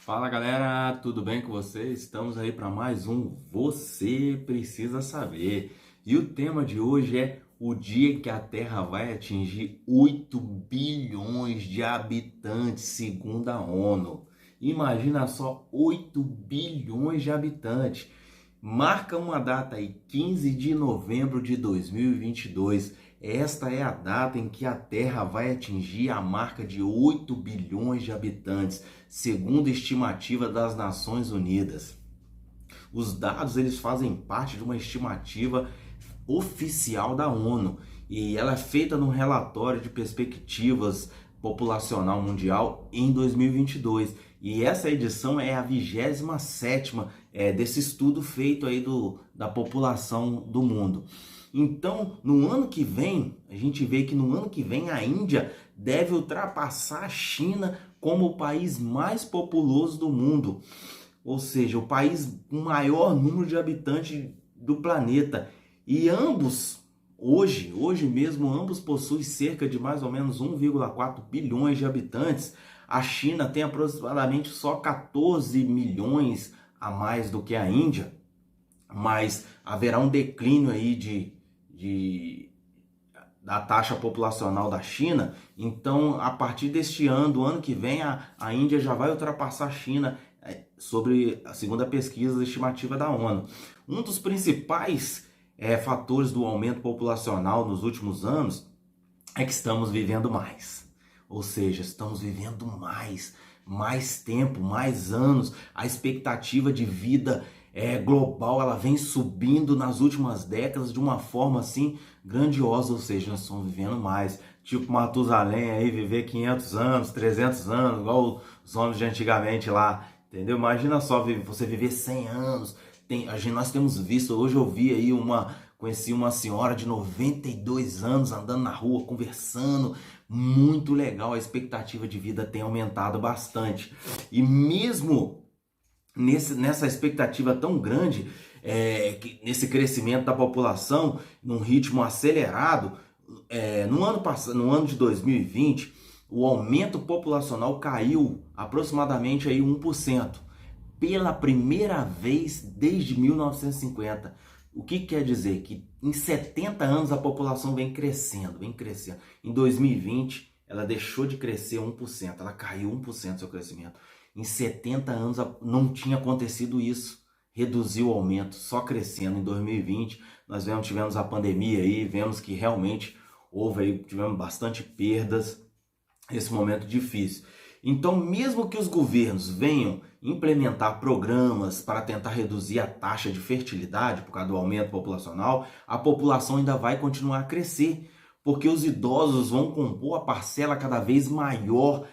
Fala galera, tudo bem com vocês? Estamos aí para mais um Você Precisa Saber. E o tema de hoje é o dia que a Terra vai atingir 8 bilhões de habitantes, segundo a ONU. Imagina só, 8 bilhões de habitantes. Marca uma data aí, 15 de novembro de 2022. Esta é a data em que a Terra vai atingir a marca de 8 bilhões de habitantes, segundo a estimativa das Nações Unidas. Os dados eles fazem parte de uma estimativa oficial da ONU e ela é feita num relatório de perspectivas populacional mundial em 2022. E essa edição é a 27ª desse estudo feito aí da população do mundo. Então, no ano que vem, a gente vê que no ano que vem a Índia deve ultrapassar a China como o país mais populoso do mundo. Ou seja, o país com maior número de habitantes do planeta. E ambos, hoje mesmo, ambos possuem cerca de mais ou menos 1,4 bilhões de habitantes. A China tem aproximadamente só 14 milhões a mais do que a Índia. Mas haverá um declínio aí da taxa populacional da China. Então, a partir deste ano, do ano que vem, a Índia já vai ultrapassar a China, sobre a segunda pesquisa estimativa da ONU. Um dos principais fatores do aumento populacional nos últimos anos é que estamos vivendo mais. Ou seja, estamos vivendo mais tempo, mais anos. A expectativa de vida global, ela vem subindo nas últimas décadas de uma forma assim grandiosa, ou seja, nós estamos vivendo mais. Tipo Matusalém aí viver 500 anos, 300 anos, igual os homens de antigamente lá, entendeu? Imagina só você viver 100 anos. Nós temos visto, hoje eu vi aí conheci uma senhora de 92 anos andando na rua, conversando, muito legal, a expectativa de vida tem aumentado bastante. E mesmo nessa expectativa tão grande, nesse crescimento da população, num ritmo acelerado, no ano de 2020, o aumento populacional caiu aproximadamente aí 1%, pela primeira vez desde 1950. O que quer dizer? Que em 70 anos a população vem crescendo. Em 2020, ela deixou de crescer 1%, ela caiu 1% seu crescimento. Em 70 anos não tinha acontecido isso, reduziu o aumento, só crescendo. Em 2020, nós tivemos a pandemia aí, vemos que realmente tivemos bastante perdas nesse momento difícil. Então, mesmo que os governos venham implementar programas para tentar reduzir a taxa de fertilidade por causa do aumento populacional, a população ainda vai continuar a crescer, porque os idosos vão compor a parcela cada vez maior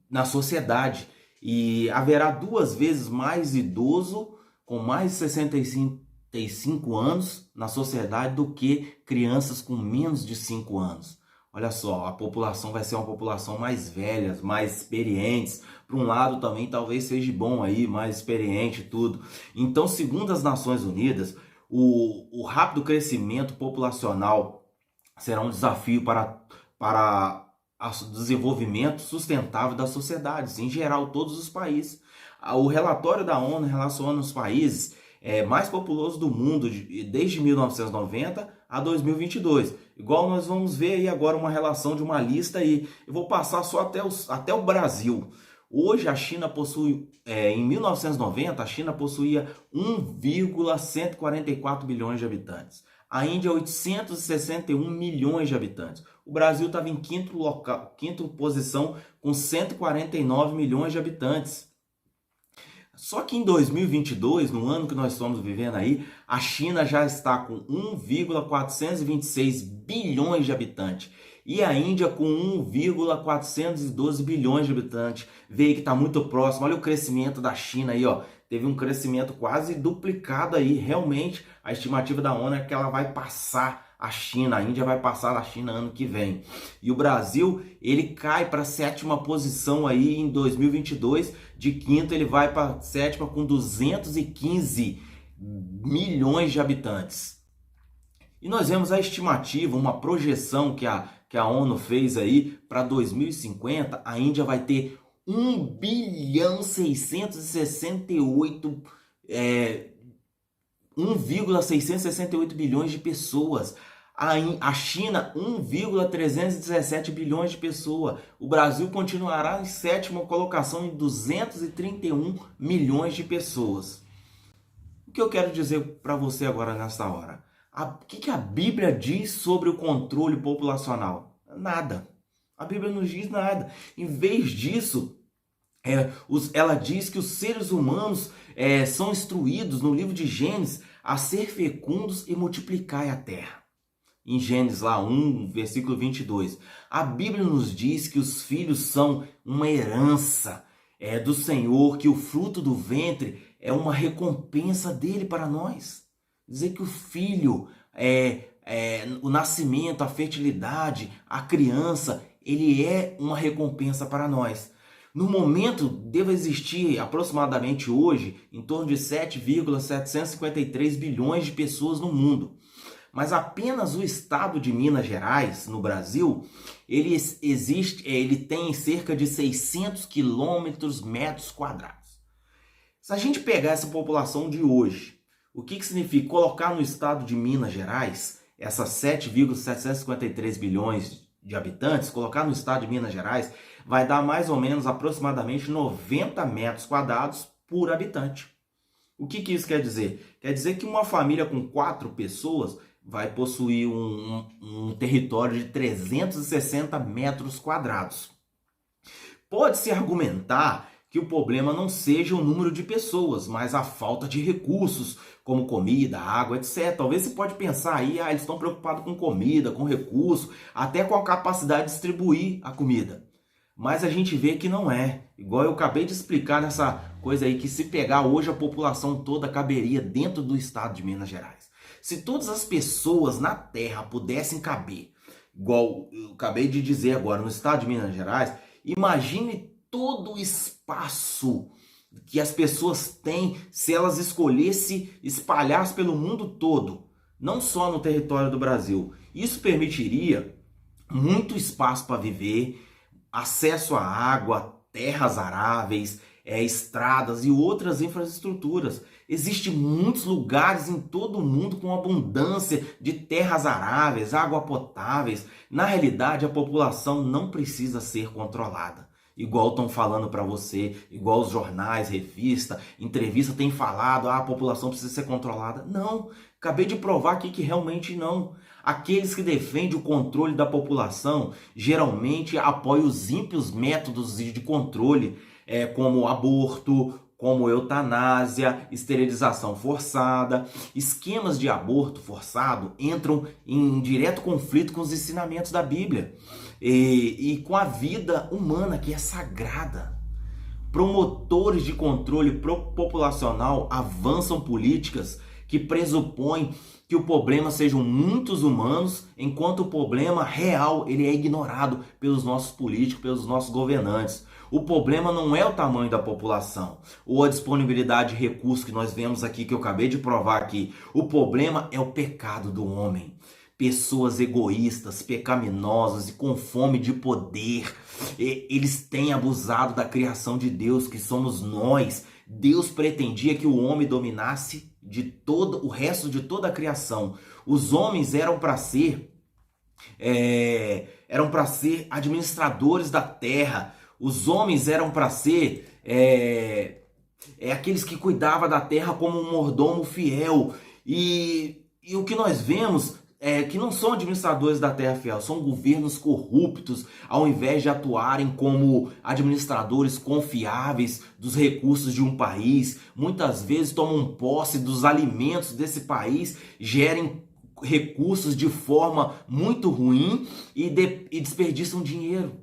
na sociedade, e haverá 2 vezes mais idoso com mais de 65 anos na sociedade do que crianças com menos de 5 anos. Olha só, a população vai ser uma população mais velha, mais experientes. Por um lado também talvez seja bom aí, mais experiente e tudo. Então, segundo as Nações Unidas, o rápido crescimento populacional será um desafio para o desenvolvimento sustentável das sociedades, em geral, todos os países. O relatório da ONU relaciona os países mais populosos do mundo desde 1990 a 2022. Igual nós vamos ver aí agora uma relação de uma lista aí. Eu vou passar só até o Brasil. Hoje a China possui, em 1990, a China possuía 1,144 bilhões de habitantes. A Índia, 861 milhões de habitantes. O Brasil estava em quinta posição, com 149 milhões de habitantes. Só que em 2022, no ano que nós estamos vivendo aí, a China já está com 1,426 bilhões de habitantes. E a Índia com 1,412 bilhões de habitantes. Vê aí que está muito próximo. Olha o crescimento da China aí, ó. Teve um crescimento quase duplicado aí. Realmente, a estimativa da ONU é que ela vai passar a China. A Índia vai passar a China ano que vem. E o Brasil, ele cai para a 7ª posição aí em 2022. De quinto, ele vai para a 7ª com 215 milhões de habitantes. E nós vemos a estimativa, uma projeção que a ONU fez aí para 2050, a Índia vai ter 1,668 bilhões de pessoas. A China, 1,317 bilhões de pessoas. O Brasil continuará em sétima colocação em 231 milhões de pessoas. O que eu quero dizer para você agora nessa hora? O que a Bíblia diz sobre o controle populacional? Nada. A Bíblia não diz nada. Em vez disso, ela diz que os seres humanos são instruídos no livro de Gênesis a ser fecundos e multiplicar a terra. Em Gênesis lá 1, versículo 22. A Bíblia nos diz que os filhos são uma herança do Senhor, que o fruto do ventre é uma recompensa dele para nós. Dizer que o filho, o nascimento, a fertilidade, a criança, ele é uma recompensa para nós. No momento, deve existir aproximadamente hoje em torno de 7,753 bilhões de pessoas no mundo. Mas apenas o estado de Minas Gerais, no Brasil, ele tem cerca de 600 metros quadrados. Se a gente pegar essa população de hoje, o que significa colocar no estado de Minas Gerais, essas 7,753 bilhões de habitantes, colocar no estado de Minas Gerais, vai dar mais ou menos aproximadamente 90 metros quadrados por habitante. O que isso quer dizer? Quer dizer que uma família com 4 pessoas vai possuir um território de 360 metros quadrados. Pode-se argumentar que o problema não seja o número de pessoas, mas a falta de recursos, como comida, água, etc. Talvez você pode pensar aí, eles estão preocupados com comida, com recurso, até com a capacidade de distribuir a comida. Mas a gente vê que não é. Igual eu acabei de explicar nessa coisa aí, que se pegar hoje a população toda caberia dentro do estado de Minas Gerais. Se todas as pessoas na Terra pudessem caber, igual eu acabei de dizer agora, no estado de Minas Gerais, imagine todo o espaço que as pessoas têm se elas escolhessem espalhar-se pelo mundo todo, não só no território do Brasil. Isso permitiria muito espaço para viver, acesso à água, terras aráveis, estradas e outras infraestruturas. Existem muitos lugares em todo o mundo com abundância de terras aráveis, água potáveis. Na realidade, a população não precisa ser controlada. Igual estão falando para você, igual os jornais, revista, entrevista tem falado, a população precisa ser controlada. Não, acabei de provar aqui que realmente não. Aqueles que defendem o controle da população geralmente apoiam os ímpios métodos de controle, como aborto, como eutanásia, esterilização forçada. Esquemas de aborto forçado entram em direto conflito com os ensinamentos da Bíblia e com a vida humana, que é sagrada. Promotores de controle populacional avançam políticas que pressupõem que o problema sejam muitos humanos, enquanto o problema real ele é ignorado pelos nossos políticos, pelos nossos governantes. O problema não é o tamanho da população ou a disponibilidade de recursos que nós vemos aqui, que eu acabei de provar aqui. O problema é o pecado do homem. Pessoas egoístas, pecaminosas e com fome de poder. Eles têm abusado da criação de Deus, que somos nós. Deus pretendia que o homem dominasse de todo o resto de toda a criação. Os homens eram para ser administradores da terra. Os homens eram para ser aqueles que cuidavam da terra como um mordomo fiel. E o que nós vemos que não são administradores da terra fiel, são governos corruptos, ao invés de atuarem como administradores confiáveis dos recursos de um país. Muitas vezes tomam posse dos alimentos desse país, gerem recursos de forma muito ruim e desperdiçam dinheiro,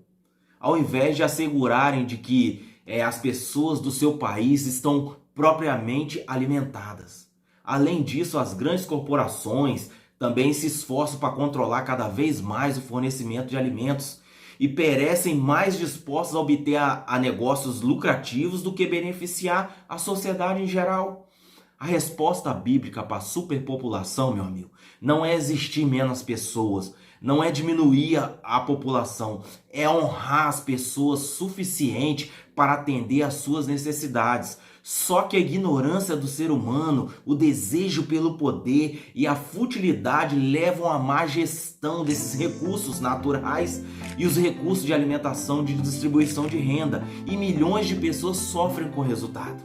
ao invés de assegurarem de que as pessoas do seu país estão propriamente alimentadas. Além disso, as grandes corporações também se esforçam para controlar cada vez mais o fornecimento de alimentos e parecem mais dispostos a obter a negócios lucrativos do que beneficiar a sociedade em geral. A resposta bíblica para a superpopulação, meu amigo, não é existir menos pessoas, não é diminuir a população, é honrar as pessoas suficiente para atender às suas necessidades. Só que a ignorância do ser humano, o desejo pelo poder e a futilidade levam à má gestão desses recursos naturais e os recursos de alimentação, de distribuição de renda, e milhões de pessoas sofrem com o resultado.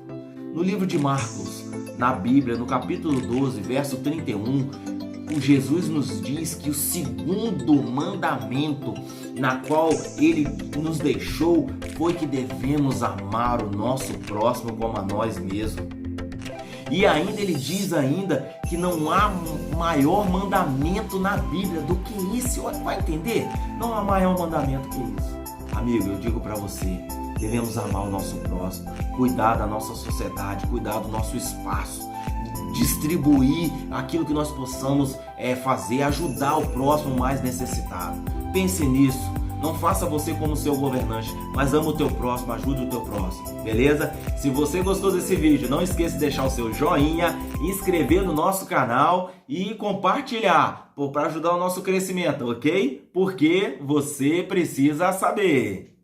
No livro de Marcos, na Bíblia, no capítulo 12, verso 31, o Jesus nos diz que o segundo mandamento na qual ele nos deixou foi que devemos amar o nosso próximo como a nós mesmos. E ainda ele diz ainda que não há maior mandamento na Bíblia do que esse. Olha, vai entender? Não há maior mandamento que isso. Amigo, eu digo para você, devemos amar o nosso próximo, cuidar da nossa sociedade, cuidar do nosso espaço, distribuir aquilo que nós possamos fazer, ajudar o próximo mais necessitado. Pense nisso. Não faça você como seu governante, mas ama o teu próximo, ajude o teu próximo, beleza? Se você gostou desse vídeo, não esqueça de deixar o seu joinha, inscrever no nosso canal e compartilhar para ajudar o nosso crescimento, ok? Porque você precisa saber.